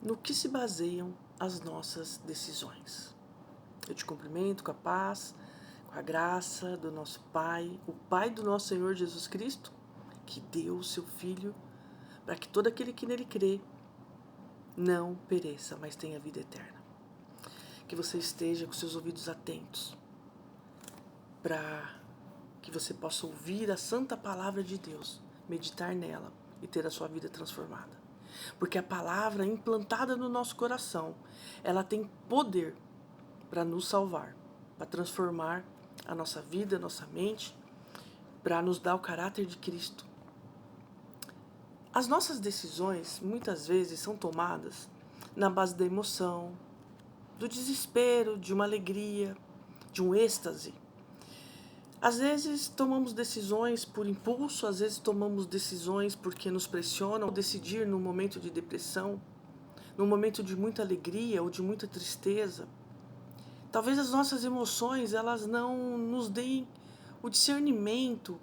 no que se baseiam as nossas decisões. Eu te cumprimento com a paz, com a graça do nosso Pai, o Pai do nosso Senhor Jesus Cristo, que deu o seu Filho para que todo aquele que nele crê não pereça, mas tenha vida eterna. Que você esteja com seus ouvidos atentos para que você possa ouvir a santa palavra de Deus, meditar nela e ter a sua vida transformada. Porque a palavra implantada no nosso coração, ela tem poder para nos salvar, para transformar a nossa vida, a nossa mente, para nos dar o caráter de Cristo. As nossas decisões, muitas vezes, são tomadas na base da emoção, do desespero, de uma alegria, de um êxtase. Às vezes tomamos decisões por impulso, às vezes tomamos decisões porque nos pressionam. Decidir num momento de depressão, num momento de muita alegria ou de muita tristeza. Talvez as nossas emoções elas não nos deem o discernimento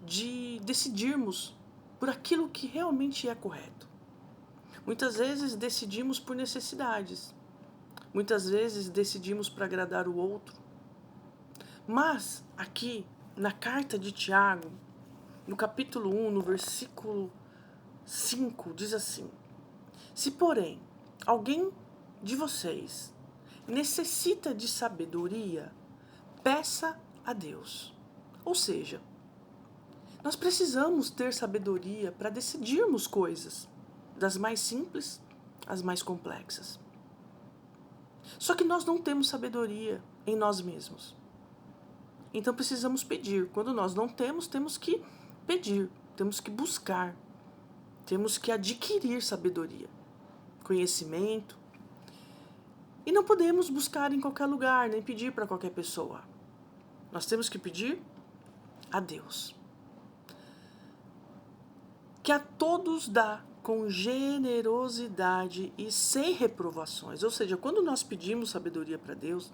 de decidirmos por aquilo que realmente é correto. Muitas vezes decidimos por necessidades. Muitas vezes decidimos para agradar o outro. Mas, aqui, na carta de Tiago, no capítulo 1, no versículo 5, diz assim: Se, porém, alguém de vocês necessita de sabedoria, peça a Deus. Ou seja, nós precisamos ter sabedoria para decidirmos coisas, das mais simples às mais complexas. Só que nós não temos sabedoria em nós mesmos. Então precisamos pedir. Quando nós não temos, temos que pedir, temos que buscar, temos que adquirir sabedoria, conhecimento. E não podemos buscar em qualquer lugar, nem pedir para qualquer pessoa. Nós temos que pedir a Deus, que a todos dá com generosidade e sem reprovações. Ou seja, quando nós pedimos sabedoria para Deus,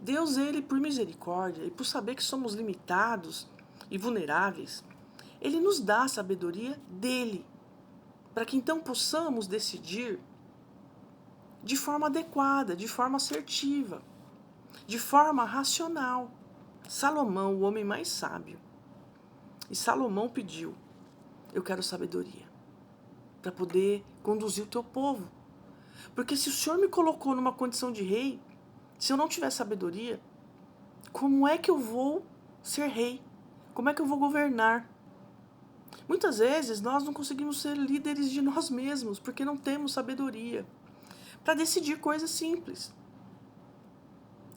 Deus, ele, por misericórdia e por saber que somos limitados e vulneráveis, ele nos dá a sabedoria dele, para que então possamos decidir de forma adequada, de forma assertiva, de forma racional. Salomão, o homem mais sábio, e Salomão pediu: eu quero sabedoria para poder conduzir o teu povo. Porque se o Senhor me colocou numa condição de rei, se eu não tiver sabedoria, como é que eu vou ser rei? Como é que eu vou governar? Muitas vezes nós não conseguimos ser líderes de nós mesmos, porque não temos sabedoria para decidir coisas simples.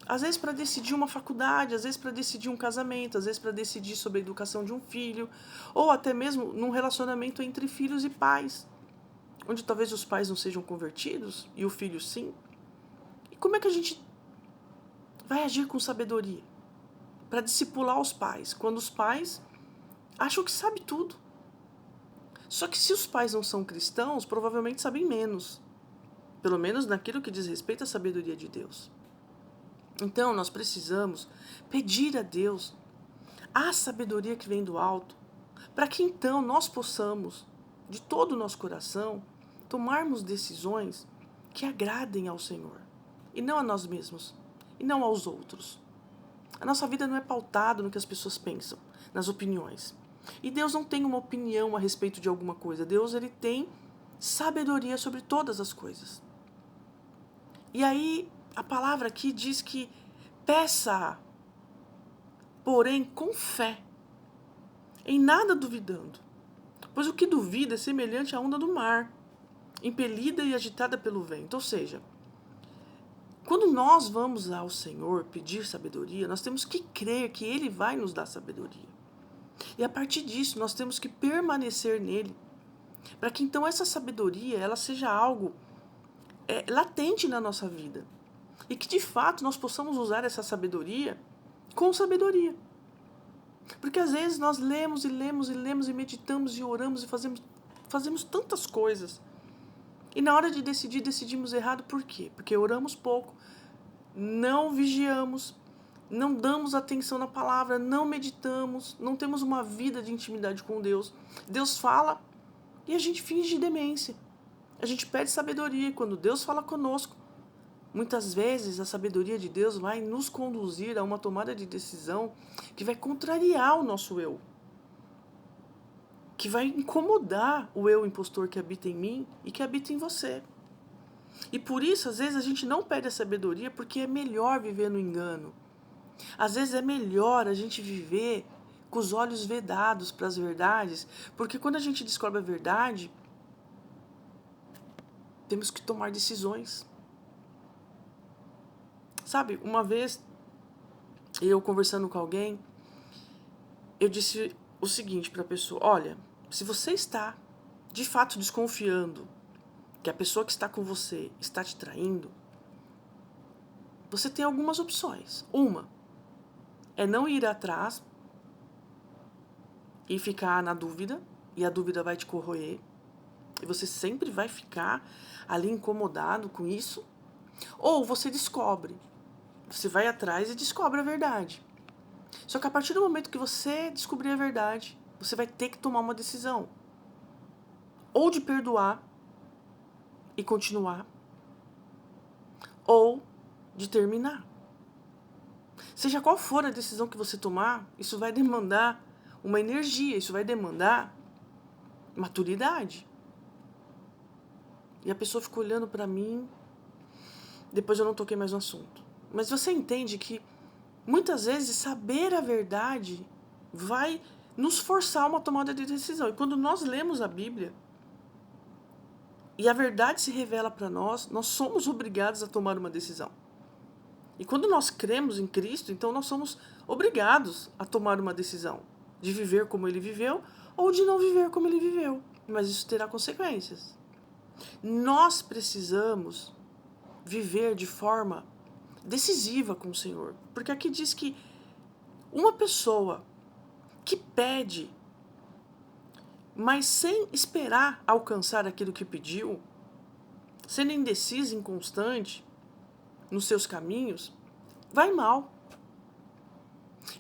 Às vezes para decidir uma faculdade, às vezes para decidir um casamento, às vezes para decidir sobre a educação de um filho, ou até mesmo num relacionamento entre filhos e pais, onde talvez os pais não sejam convertidos e o filho sim. E como é que a gente vai agir com sabedoria para discipular os pais, quando os pais acham que sabem tudo? Só que se os pais não são cristãos, provavelmente sabem menos, pelo menos naquilo que diz respeito à sabedoria de Deus. Então nós precisamos pedir a Deus a sabedoria que vem do alto, para que então nós possamos, de todo o nosso coração, tomarmos decisões que agradem ao Senhor, e não a nós mesmos, e não aos outros. A nossa vida não é pautada no que as pessoas pensam, nas opiniões. E Deus não tem uma opinião a respeito de alguma coisa. Deus, ele tem sabedoria sobre todas as coisas. E aí, a palavra aqui diz que peça, porém com fé, em nada duvidando. Pois o que duvida é semelhante à onda do mar, impelida e agitada pelo vento. Ou seja, quando nós vamos ao Senhor pedir sabedoria, nós temos que crer que Ele vai nos dar sabedoria. E a partir disso, nós temos que permanecer nele, para que então essa sabedoria ela seja algo latente na nossa vida. E que de fato nós possamos usar essa sabedoria com sabedoria. Porque às vezes nós lemos e lemos e lemos e meditamos e oramos e fazemos tantas coisas. E na hora de decidir, decidimos errado. Por quê? Porque oramos pouco, não vigiamos, não damos atenção na palavra, não meditamos, não temos uma vida de intimidade com Deus. Deus fala e a gente finge demência. A gente pede sabedoria e quando Deus fala conosco, muitas vezes a sabedoria de Deus vai nos conduzir a uma tomada de decisão que vai contrariar o nosso eu, que vai incomodar o eu impostor que habita em mim e que habita em você. E por isso, às vezes, a gente não pede a sabedoria porque é melhor viver no engano. Às vezes é melhor a gente viver com os olhos vedados para as verdades, porque quando a gente descobre a verdade, temos que tomar decisões. Sabe, uma vez, eu conversando com alguém, eu disse o seguinte para a pessoa: olha, se você está de fato desconfiando que a pessoa que está com você está te traindo, você tem algumas opções. Uma é não ir atrás e ficar na dúvida, e a dúvida vai te corroer, e você sempre vai ficar ali incomodado com isso. Ou você descobre, você vai atrás e descobre a verdade. Só que a partir do momento que você descobrir a verdade, você vai ter que tomar uma decisão. Ou de perdoar e continuar, ou de terminar. Seja qual for a decisão que você tomar, isso vai demandar uma energia, isso vai demandar maturidade. E a pessoa ficou olhando para mim, depois eu não toquei mais no assunto. Mas você entende que muitas vezes saber a verdade vai nos forçar a uma tomada de decisão. E quando nós lemos a Bíblia e a verdade se revela para nós, nós somos obrigados a tomar uma decisão. E quando nós cremos em Cristo, então nós somos obrigados a tomar uma decisão de viver como Ele viveu ou de não viver como Ele viveu. Mas isso terá consequências. Nós precisamos viver de forma decisiva com o Senhor. Porque aqui diz que uma pessoa que pede, mas sem esperar alcançar aquilo que pediu, sendo indecisa, inconstante nos seus caminhos, vai mal.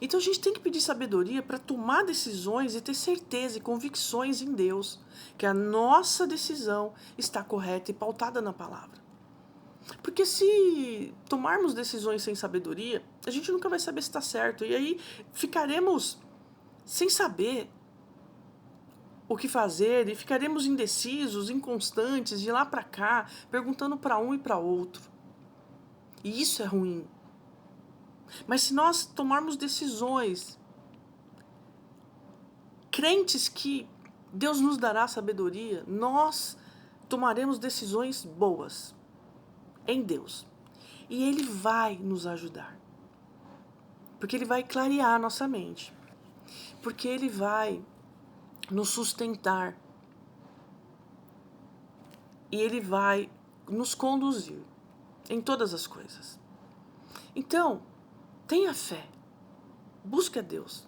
Então a gente tem que pedir sabedoria para tomar decisões e ter certeza e convicções em Deus, que a nossa decisão está correta e pautada na palavra. Porque se tomarmos decisões sem sabedoria, a gente nunca vai saber se está certo. E aí ficaremos sem saber o que fazer e ficaremos indecisos, inconstantes, de lá para cá, perguntando para um e para outro. E isso é ruim. Mas se nós tomarmos decisões, crentes que Deus nos dará sabedoria, nós tomaremos decisões boas em Deus. E Ele vai nos ajudar. Porque Ele vai clarear a nossa mente. Porque Ele vai nos sustentar. E Ele vai nos conduzir em todas as coisas. Então, tenha fé. Busque a Deus.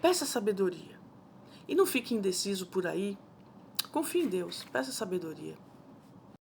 Peça sabedoria. E não fique indeciso por aí. Confie em Deus. Peça sabedoria.